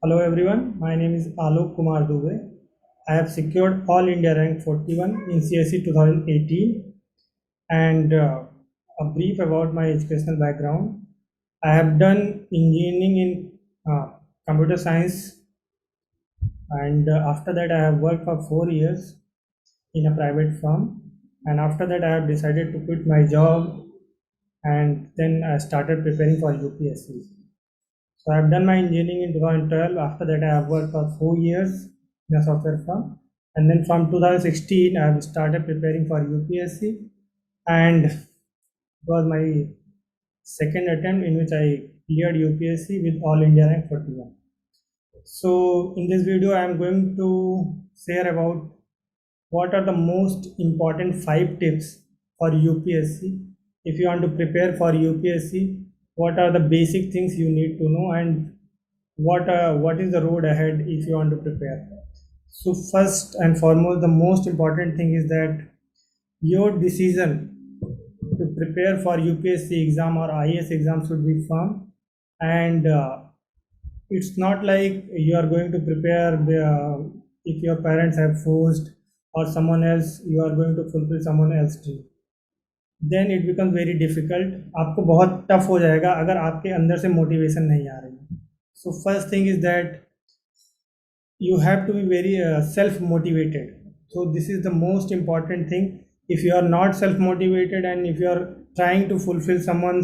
Hello everyone, my name is Alok Kumar Dubey. I have secured All India rank 41 in CSE 2018 and a brief about my educational background. I have done engineering in computer science and after that I have worked for 4 years in a private firm, and after that I have decided to quit my job and then I started preparing for UPSC. So I've done my engineering in 2012. After that, I have worked for 4 years in a software firm, and then from 2016, I have started preparing for UPSC, and it was my second attempt in which I cleared UPSC with All India rank 41. So in this video, I am going to share about what are the most important 5 tips for UPSC. If you want to prepare for UPSC, what are the basic things you need to know, and what is the road ahead if you want to prepare. So first and foremost, the most important thing is that your decision to prepare for UPSC exam or IAS exam should be firm, and it's not like you are going to prepare if your parents have forced or someone else, you are going to fulfill someone else's dream. Then it becomes very difficult. आपको बहुत tough हो जाएगा अगर आपके अंदर से motivation नहीं आ रही. So first thing is that you have to be very self motivated. So this is the most important thing. If you are not self motivated and if you are trying to fulfill someone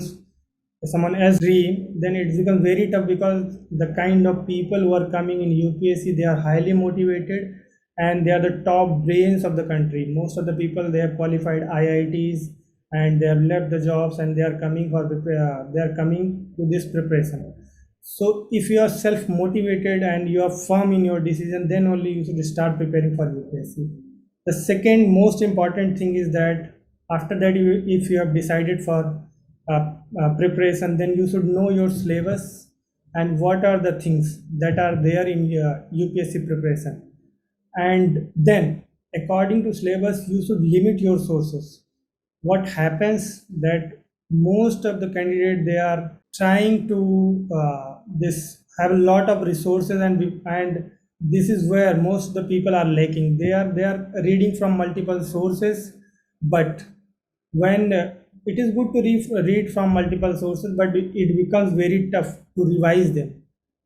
else's dream, then it becomes very tough, because the kind of people who are coming in UPSC, they are highly motivated and they are the top brains of the country. Most of the people, they have qualified IITs and they have left the jobs and they are coming to this preparation. So if you are self motivated and you are firm in your decision, then only you should start preparing for UPSC. The second most important thing is that after that, if you have decided for preparation, then you should know your syllabus and what are the things that are there in your UPSC preparation. And then according to syllabus, you should limit your sources. What happens that most of the candidates, they are trying to this have a lot of resources, and this is where most of the people are lacking. They are reading from multiple sources, but when it is good to read from multiple sources, but it becomes very tough to revise them.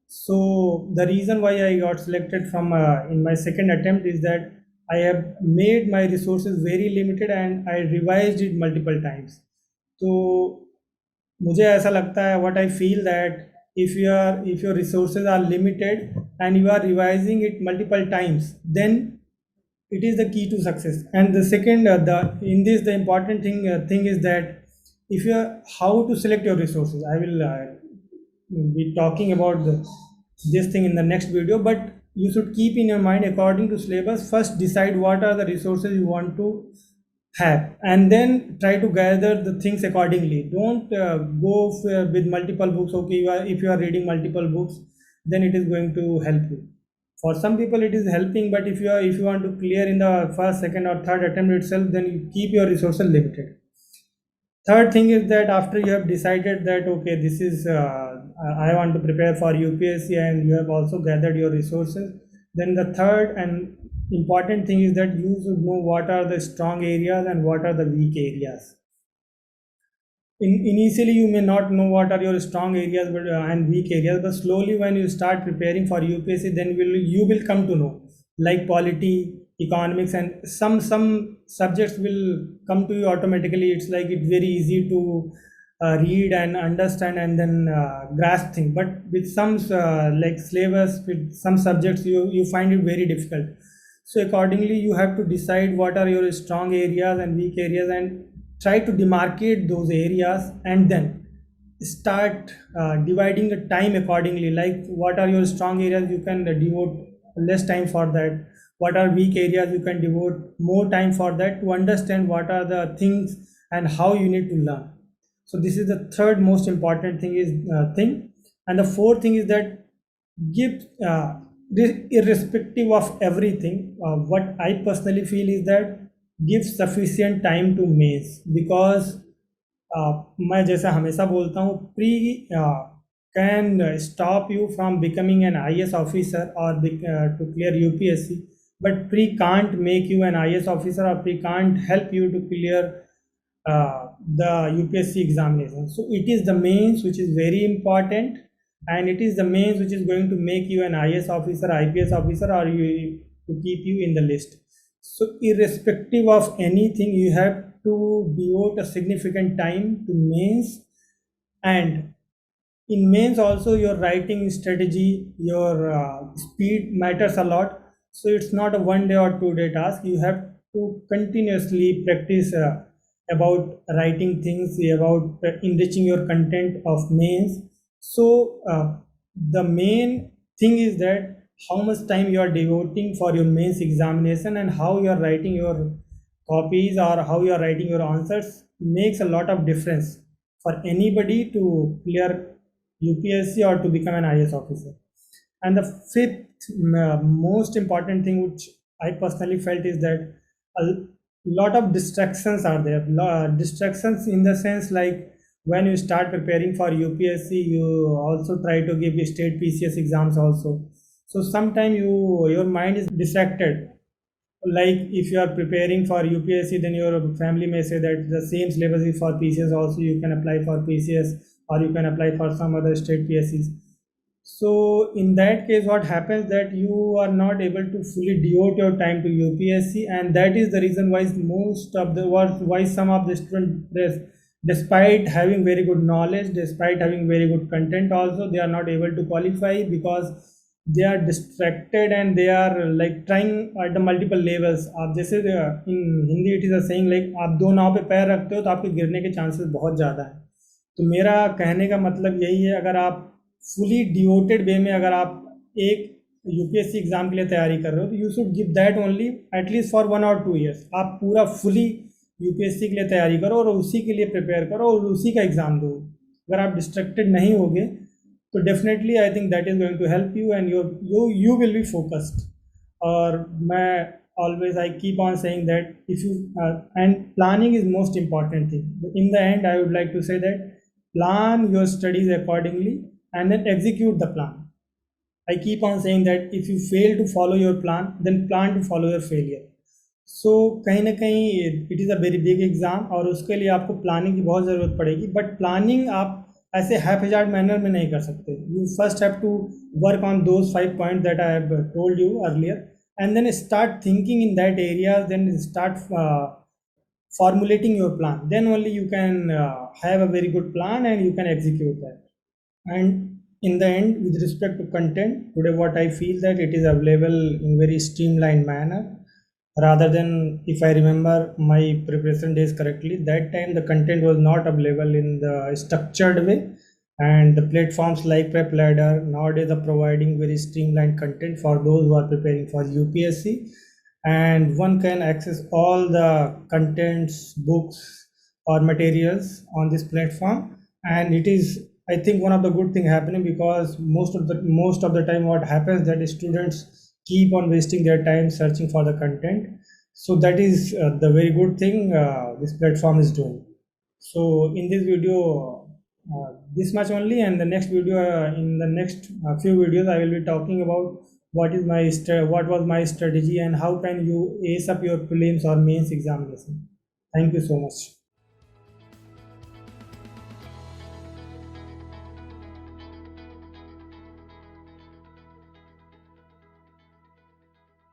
So the reason why I got selected from in my second attempt is that I have made my resources very limited and I revised it multiple times. So मुझे ऐसा लगता है, what I feel that if your resources are limited and you are revising it multiple times, then it is the key to success. And the second the important thing is that if you are how to select your resources. I will be talking about this thing in the next video, but you should keep in your mind, according to syllabus, first decide what are the resources you want to have, and then try to gather the things accordingly. Don't with multiple books. Okay, if you are reading multiple books, then it is going to help you. For some people it is helping, but if you want to clear in the first, second or third attempt itself, then you keep your resources limited. Third thing is that after you have decided that okay, this is I want to prepare for UPSC, and you have also gathered your resources, then the third and important thing is that you should know what are the strong areas and what are the weak areas. Initially you may not know what are your strong areas and weak areas, but slowly when you start preparing for UPSC, then you will come to know, like polity, economics, and some subjects will come to you automatically. It's like it's very easy to read and understand and then grasp things, but with some like syllabus, with some subjects, you find it very difficult. So accordingly you have to decide what are your strong areas and weak areas, and try to demarcate those areas, and then start dividing the time accordingly. Like what are your strong areas, you can devote less time for that. What are weak areas, you can devote more time for that, to understand what are the things and how you need to learn. So this is the third most important thing. And the fourth thing is that give irrespective of everything, what I personally feel is that give sufficient time to mains, because मैं जैसा हमेशा बोलता हूँ, pre can stop you from becoming an IS officer or to clear UPSC, but pre can't make you an IS officer, or pre can't help you to clear the UPSC examination. So it is the mains which is very important, and it is the mains which is going to make you an IS officer, IPS officer, or you to keep you in the list. So irrespective of anything, you have to devote a significant time to mains. And in mains also, your writing strategy, your speed matters a lot. So it's not a 1 day or 2 day task. You have to continuously practice about writing things, about enriching your content of mains. So the main thing is that how much time you are devoting for your mains examination, and how you are writing your copies or how you are writing your answers makes a lot of difference for anybody to clear UPSC or to become an IS officer. And the fifth most important thing which I personally felt is that a lot of distractions are there. Distractions in the sense, like when you start preparing for UPSC, you also try to give state PCS exams also. So sometimes your mind is distracted. Like if you are preparing for UPSC, then your family may say that the same syllabus is for PCS also, you can apply for PCS, or you can apply for some other state PSCs. So in that case, what happens that you are not able to fully devote your time to UPSC, and that is the reason why some of the students, despite having very good knowledge, despite having very good content also, they are not able to qualify because they are distracted, and they are like trying at the multiple levels. आप जैसे in Hindi it is a saying like आप दो नाव पे पैर रखते हो तो आपके गिरने के चांसेस बहुत ज़्यादा है. तो मेरा कहने का मतलब यही है, अगर आप फुली डिवोटेड वे में अगर आप एक यूपीएससी एग्जाम के लिए तैयारी कर रहे हो, तो you should give that only at least for 1 or 2 years. आप पूरा फुली यूपीएससी के लिए तैयारी करो और उसी के लिए प्रिपेयर करो और उसी का एग्ज़ाम दो. अगर आप डिस्ट्रैक्टेड नहीं होगे तो definitely I think that is going to help you, and you will be focused. और मैं always I keep on saying that if you and planning is most important thing. In the end, I would like to say that plan your studies accordingly and then execute the plan. I keep on saying that if you fail to follow your plan, then plan to follow your failure. So कहीं ना कहीं it is a very big exam, और उसके लिए आपको planning की बहुत ज़रूरत पड़ेगी. बट प्लानिंग आप ऐसे हैफेजार्ड मैनर में नहीं कर सकते. You first have to work on those 5 points that I have told you earlier, and then start thinking in that area, then start formulating your plan. Then only you can have a very good plan and you can execute that. And in the end, with respect to content, today what I feel that it is available in very streamlined manner, rather than, if I remember my preparation days correctly, that time the content was not available in the structured way. And the platforms like PrepLadder nowadays are providing very streamlined content for those who are preparing for UPSC, and one can access all the contents, books or materials on this platform. And it is, I think, one of the good thing happening, because most of the time what happens that students keep on wasting their time searching for the content. So that is the very good thing this platform is doing. So in this video, this much only, and the next video, in the next few videos, I will be talking about what was my strategy and how can you ace up your prelims or mains examination. Thank you so much.